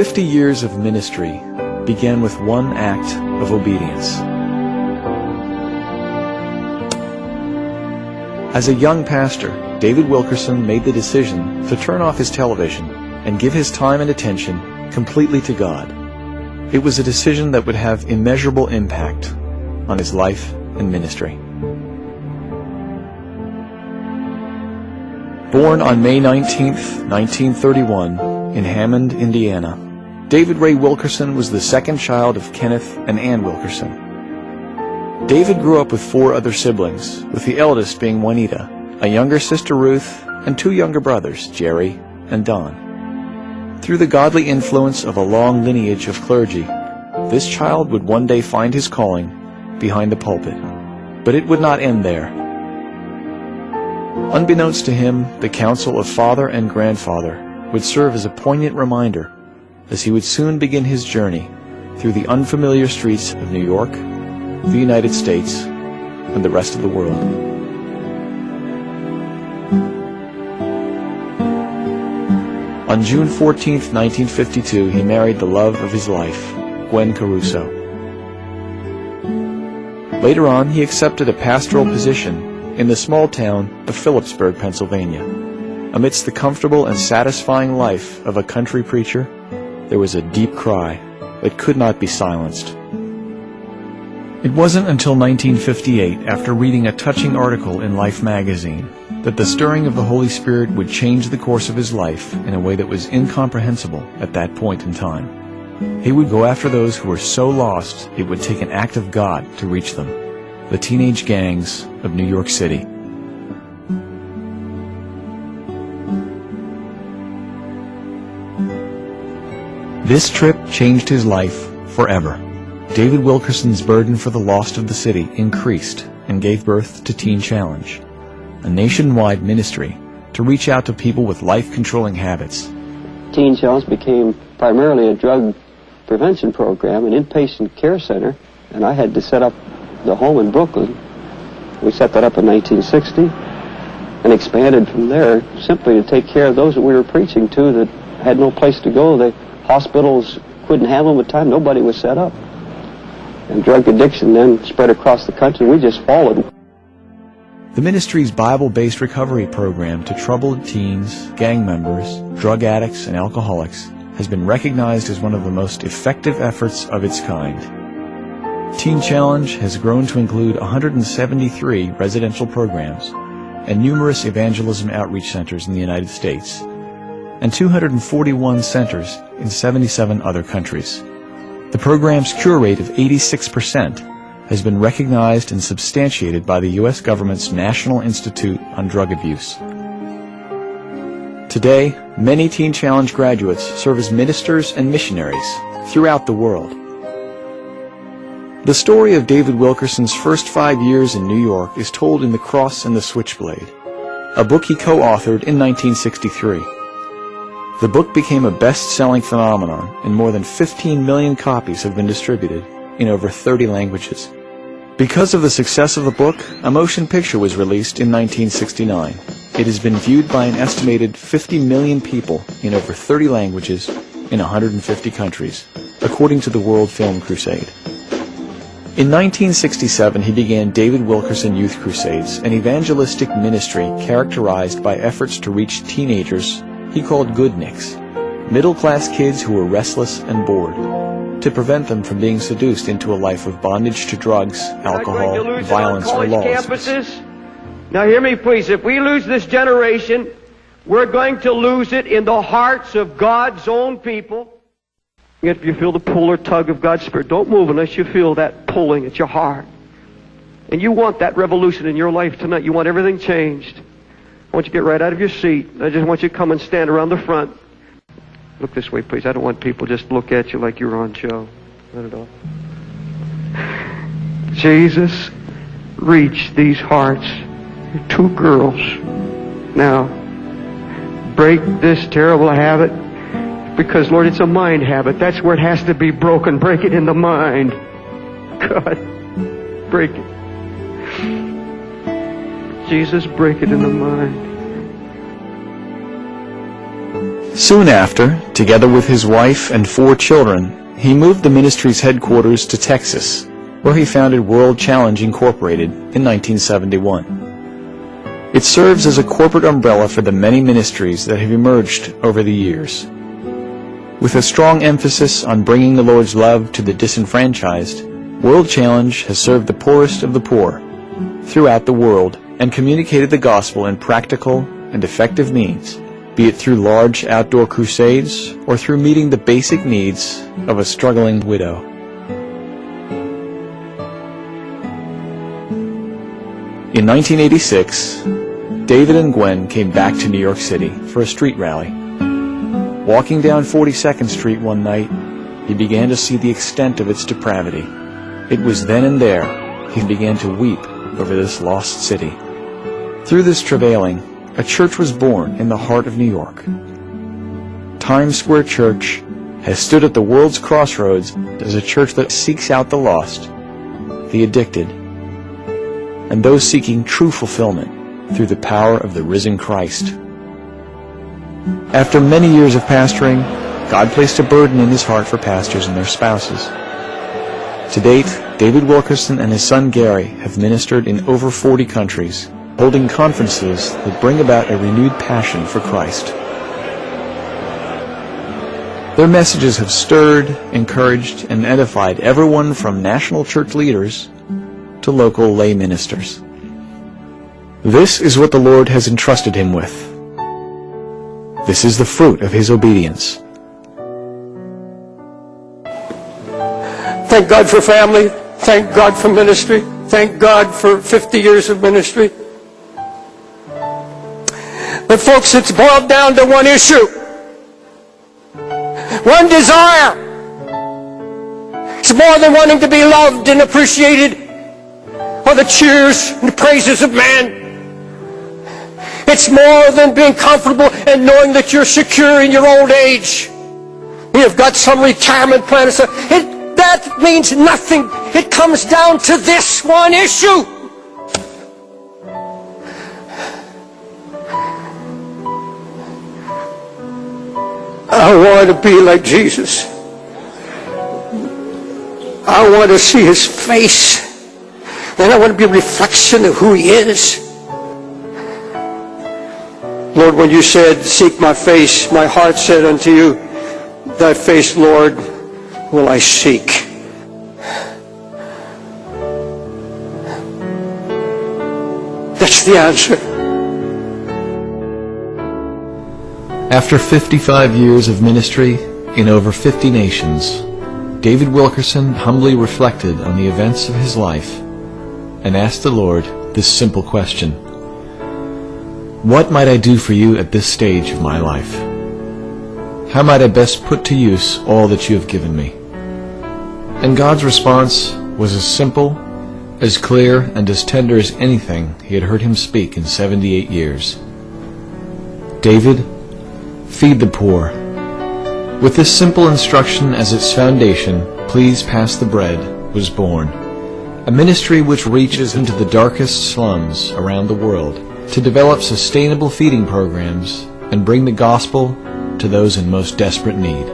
50 years of ministry began with one act of obedience. As a young pastor, David Wilkerson made the decision to turn off his television and give his time and attention completely to God. It was a decision that would have immeasurable impact on his life and ministry. Born on May 19, 1931, in Hammond, Indiana, David Ray Wilkerson was the second child of Kenneth and Ann Wilkerson. David grew up with 4 other siblings, with the eldest being Juanita, a younger sister Ruth, and 2 younger brothers, Jerry and Don. Through the godly influence of a long lineage of clergy, this child would one day find his calling behind the pulpit. But it would not end there. Unbeknownst to him, the counsel of father and grandfather would serve as a poignant reminder as he would soon begin his journey through the unfamiliar streets of New York, the United States, and the rest of the world. On June 14, 1952, he married the love of his life, Gwen Caruso. Later on, he accepted a pastoral position in the small town of Phillipsburg, Pennsylvania. Amidst the comfortable and satisfying life of a country preacher, there was a deep cry that could not be silenced. It wasn't until 1958, after reading a touching article in Life magazine, that the stirring of the Holy Spirit would change the course of his life in a way that was incomprehensible at that point in time. He would go after those who were so lost it would take an act of God to reach them, the teenage gangs of New York City. This trip changed his life forever. David Wilkerson's burden for the lost of the city increased and gave birth to Teen Challenge, a nationwide ministry to reach out to people with life-controlling habits. Teen Challenge became primarily a drug prevention program, an inpatient care center, and I had to set up the home in Brooklyn. We set that up in 1960 and expanded from there simply to take care of those that we were preaching to that had no place to go. The hospitals couldn't handle them at the time. Nobody was set up. And drug addiction then spread across the country. We just followed. The ministry's Bible-based recovery program to troubled teens, gang members, drug addicts, and alcoholics has been recognized as one of the most effective efforts of its kind. Teen Challenge has grown to include 173 residential programs and numerous evangelism outreach centers in the United States, and 241 centers in 77 other countries. The program's cure rate of 86% has been recognized and substantiated by the U.S. government's National Institute on Drug Abuse. Today, many Teen Challenge graduates serve as ministers and missionaries throughout the world. The story of David Wilkerson's first 5 years in New York is told in The Cross and the Switchblade, a book he co-authored in 1963. The book became a best-selling phenomenon, and more than 15 million copies have been distributed in over 30 languages. Because of the success of the book, a motion picture was released in 1969. It has been viewed by an estimated 50 million people in over 30 languages in 150 countries, according to the World Film Crusade. In 1967, he began David Wilkerson Youth Crusades, an evangelistic ministry characterized by efforts to reach teenagers he called goodniks, middle-class kids who were restless and bored, to prevent them from being seduced into a life of bondage to drugs, alcohol, violence, or lawlessness. Now hear me please, if we lose this generation, we're going to lose it in the hearts of God's own people. If you feel the pull or tug of God's Spirit, don't move unless you feel that pulling at your heart. And you want that revolution in your life tonight. You want everything changed. I want you to get right out of your seat. I just want you to come and stand around the front. Look this way, please. I don't want people just to look at you like you're on show. Not at all. Jesus, reach these hearts. Two girls. Now, break this terrible habit. Because, Lord, it's a mind habit. That's where it has to be broken. Break it in the mind. God, break it. Jesus, break it in the mind. Soon after, together with his wife and 4 children, he moved the ministry's headquarters to Texas, where he founded World Challenge Incorporated in 1971. It serves as a corporate umbrella for the many ministries that have emerged over the years. With a strong emphasis on bringing the Lord's love to the disenfranchised, World Challenge has served the poorest of the poor throughout the world and communicated the gospel in practical and effective means, be it through large outdoor crusades or through meeting the basic needs of a struggling widow. In 1986, David and Gwen came back to New York City for a street rally. Walking down 42nd Street one night, he began to see the extent of its depravity. It was then and there he began to weep over this lost city. Through this travailing, a church was born in the heart of New York. Times Square Church has stood at the world's crossroads as a church that seeks out the lost, the addicted, and those seeking true fulfillment through the power of the risen Christ. After many years of pastoring, God placed a burden in his heart for pastors and their spouses. To date, David Wilkerson and his son Gary have ministered in over 40 countries, holding conferences that bring about a renewed passion for Christ. Their messages have stirred, encouraged, and edified everyone from national church leaders to local lay ministers. This is what the Lord has entrusted him with. This is the fruit of his obedience. Thank God for family. Thank God for ministry. Thank God for 50 years of ministry. But folks, it's boiled down to one issue. One desire. It's more than wanting to be loved and appreciated or the cheers and the praises of man. It's more than being comfortable and knowing that you're secure in your old age. You've got some retirement plan. That means nothing. It comes down to this one issue. I want to be like Jesus. I want to see his face. And I want to be a reflection of who he is. Lord, when you said, seek my face, my heart said unto you, thy face, Lord, will I seek. That's the answer. After 55 years of ministry in over 50 nations, David Wilkerson humbly reflected on the events of his life and asked the Lord this simple question: what might I do for you at this stage of my life? How might I best put to use all that you have given me? And God's response was as simple, as clear, and as tender as anything he had heard him speak in 78 years. David, feed the poor. With this simple instruction as its foundation, Please Pass the Bread was born, a ministry which reaches into the darkest slums around the world to develop sustainable feeding programs and bring the gospel to those in most desperate need.